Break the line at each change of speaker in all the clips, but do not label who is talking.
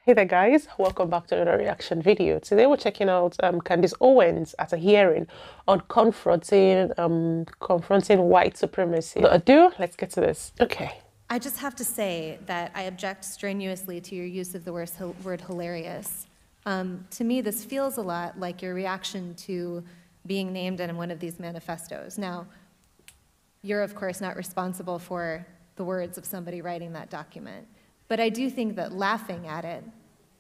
Hey there guys, welcome back to another reaction video. Today we're checking out Candace Owens at a hearing on confronting white supremacy. No ado, let's get to this. Okay.
I just have to say that I object strenuously to your use of the word hilarious. To me, this feels a lot like your reaction to being named in one of these manifestos. Now, you're of course not responsible for the words of somebody writing that document, but I do think that laughing at it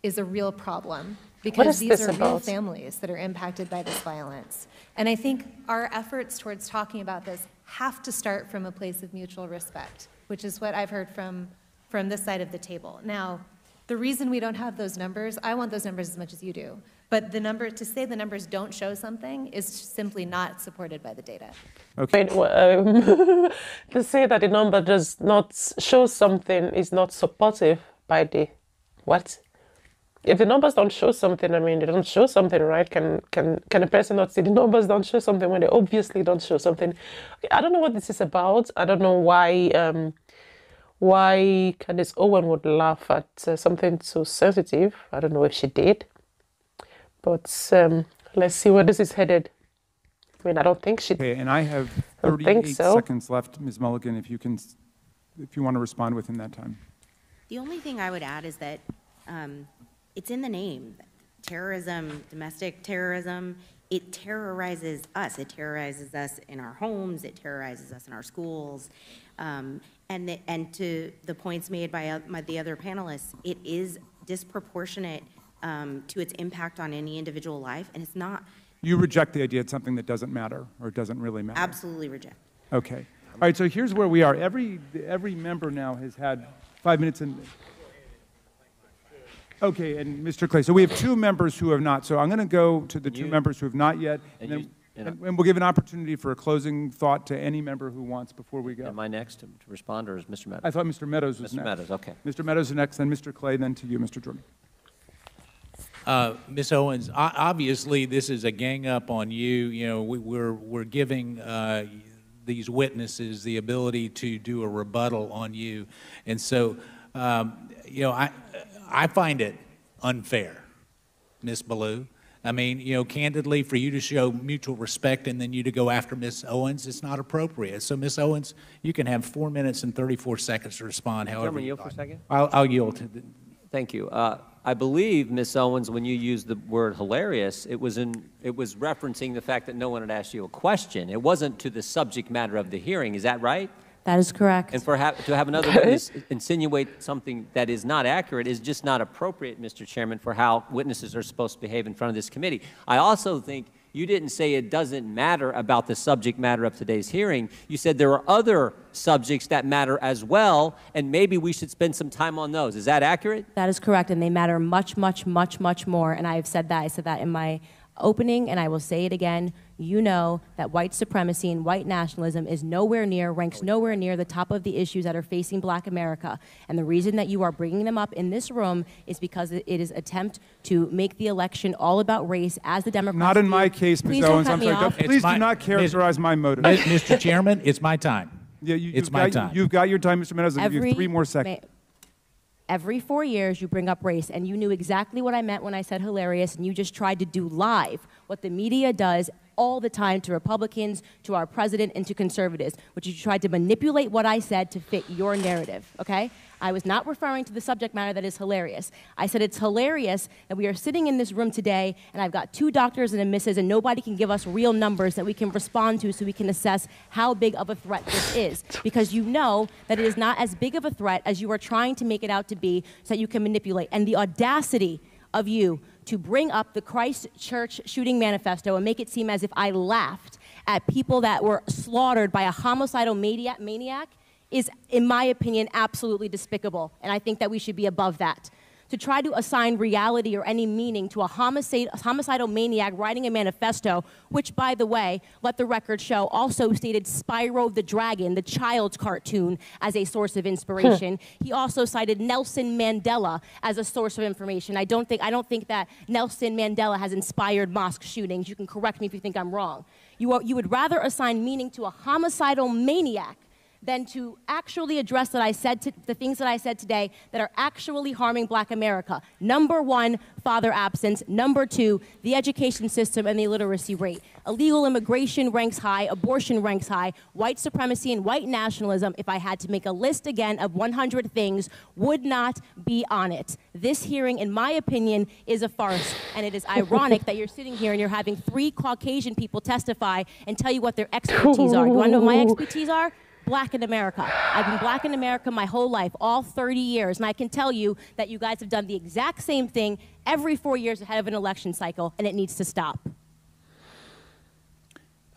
is a real problem because these are real families that are impacted by this violence. And I think our efforts towards talking about this have to start from a place of mutual respect, which is what I've heard from this side of the table. Now, the reason we don't have those numbers, I want those numbers as much as you do, but to say the numbers don't show something is simply not supported by the data.
Okay. To say that the number does not show something is not supportive by the what? If the numbers don't show something, I mean, they don't show something, right? Can a person not see the numbers don't show something when they obviously don't show something? Okay, I don't know what this is about. I don't know why Candace Owens would laugh at something so sensitive. I don't know if she did. But let's see where this is headed. I mean, I don't think she did.
Okay, and I have 38 seconds left, Ms. Mulligan, if you want to respond within that time.
The only thing I would add is that it's in the name. Terrorism, domestic terrorism, it terrorizes us. It terrorizes us in our homes. It terrorizes us in our schools. And to the points made by the other panelists, it is disproportionate to its impact on any individual life, and it's not.
You reject the idea it's something that doesn't matter, or it doesn't really matter?
Absolutely reject.
Okay. All right, so here's where we are. Every member now has had 5 minutes and... Okay, and Mr. Clay, so we have two members who have not. So I'm going to go to the two members who have not yet, and we'll give an opportunity for a closing thought to any member who wants before we go.
Am I next to respond, or is Mr. Meadows?
I thought Mr. Meadows was
next. Mr. Meadows, okay.
Mr. Meadows is next, then Mr. Clay, then to you, Mr. Jordan.
Ms. Owens, obviously this is a gang up on you. You know, we're giving these witnesses the ability to do a rebuttal on you, and so you know, I find it unfair, Ms. Ballou. I mean, you know, candidly, for you to show mutual respect and then you to go after Ms. Owens, it's not appropriate. So, Ms. Owens, you can have 4 minutes and 34 seconds to respond. However,
yield for a second.
I'll yield to.
Thank you. I believe, Ms. Owens, when you used the word hilarious, it was referencing the fact that no one had asked you a question. It wasn't to the subject matter of the hearing. Is that right?
That is correct.
And to have another witness insinuate something that is not accurate is just not appropriate, Mr. Chairman, for how witnesses are supposed to behave in front of this committee. I also think you didn't say it doesn't matter about the subject matter of today's hearing. You said there are other subjects that matter as well, and maybe we should spend some time on those. Is that accurate?
That is correct, and they matter much, much, much, much more, and I have said that. I said that in my opening, and I will say it again. You know that white supremacy and white nationalism ranks nowhere near the top of the issues that are facing Black America. And the reason that you are bringing them up in this room is because it is an attempt to make the election all about race, as the Democrats
Not in my case, Ms. Owens. I'm sorry. Please do not characterize my motive.
Mr. Chairman, it's my time.
Yeah,
it's my time.
You've got your time, Mr. Meadows. I'll give you 3 more seconds.
Every 4 years, you bring up race, and you knew exactly what I meant when I said hilarious, and you just tried to do live what the media does all the time to Republicans, to our president, and to conservatives, which you tried to manipulate what I said to fit your narrative, okay? I was not referring to the subject matter that is hilarious. I said it's hilarious that we are sitting in this room today, and I've got 2 doctors and a missus, and nobody can give us real numbers that we can respond to so we can assess how big of a threat this is. Because you know that it is not as big of a threat as you are trying to make it out to be, so that you can manipulate. And the audacity of you to bring up the Christchurch shooting manifesto and make it seem as if I laughed at people that were slaughtered by a homicidal maniac is, in my opinion, absolutely despicable. And I think that we should be above that. To try to assign reality or any meaning to a homicidal maniac writing a manifesto, which, by the way, let the record show, also stated Spyro the Dragon, the child's cartoon, as a source of inspiration. He also cited Nelson Mandela as a source of information. I don't think that Nelson Mandela has inspired mosque shootings. You can correct me if you think I'm wrong. You would rather assign meaning to a homicidal maniac than to actually address the things that I said today that are actually harming Black America. Number one, father absence. Number two, the education system and the illiteracy rate. Illegal immigration ranks high, abortion ranks high, white supremacy and white nationalism, if I had to make a list again of 100 things, would not be on it. This hearing, in my opinion, is a farce, and it is ironic that you're sitting here and you're having 3 Caucasian people testify and tell you what their expertise are. Do you want to know what my expertise are? Black in America. I've been Black in America my whole life, all 30 years, and I can tell you that you guys have done the exact same thing every 4 years ahead of an election cycle, and it needs to stop.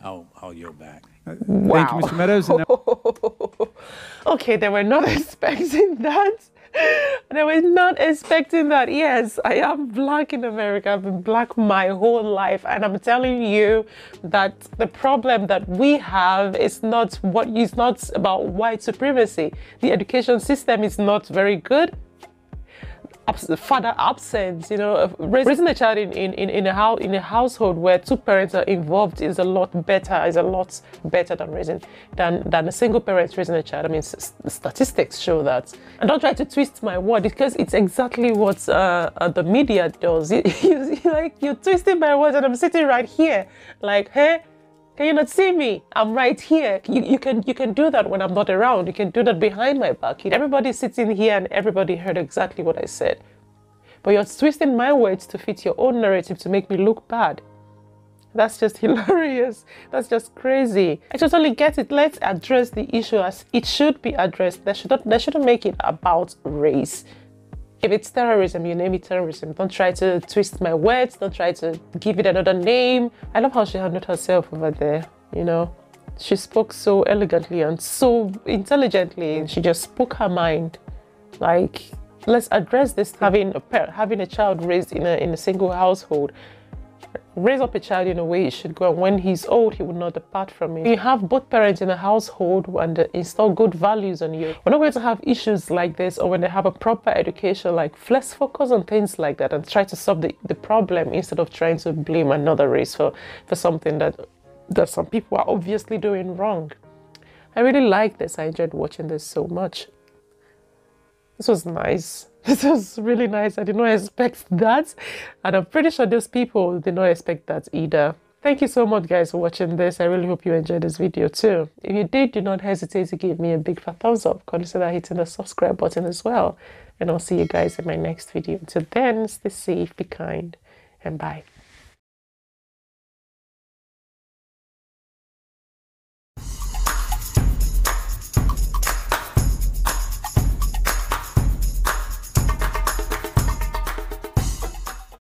I'll yield back.
Wow. Thank you, Mr. Meadows.
Okay, they were not expecting that. They were not expecting that. Yes, I am Black in America. I've been Black my whole life. And I'm telling you that the problem that we have is not about white supremacy. The education system is not very good. Father absence, you know, raising a child in a household where 2 parents are involved is a lot better than a single parent raising a child. I mean, statistics show that. And don't try to twist my word, because it's exactly what the media does. You're twisting my words, and I'm sitting right here, like, hey, can you not see me? I'm right here. You can do that when I'm not around. You can do that behind my back. Everybody's sitting here and everybody heard exactly what I said. But you're twisting my words to fit your own narrative to make me look bad. That's just hilarious. That's just crazy. I totally get it. Let's address the issue as it should be addressed. They shouldn't make it about race. If it's terrorism, you name it terrorism. Don't try to twist my words. Don't try to give it another name. I love how she handled herself over there, you know. She spoke so elegantly and so intelligently. She just spoke her mind. Like, let's address this. Having a child raised in a single household. Raise up a child in a way it should go, and when he's old, he will not depart from it. You have both parents in a household and install good values on you. We're not going to have issues like this, or when they have a proper education, like, let's focus on things like that and try to solve the problem instead of trying to blame another race for something that some people are obviously doing wrong. I really like this. I enjoyed watching this so much. This was nice. This was really nice. I did not expect that. And I'm pretty sure those people did not expect that either. Thank you so much, guys, for watching this. I really hope you enjoyed this video too. If you did, do not hesitate to give me a big fat thumbs up. Consider hitting the subscribe button as well. And I'll see you guys in my next video. Until then, stay safe, be kind, and bye.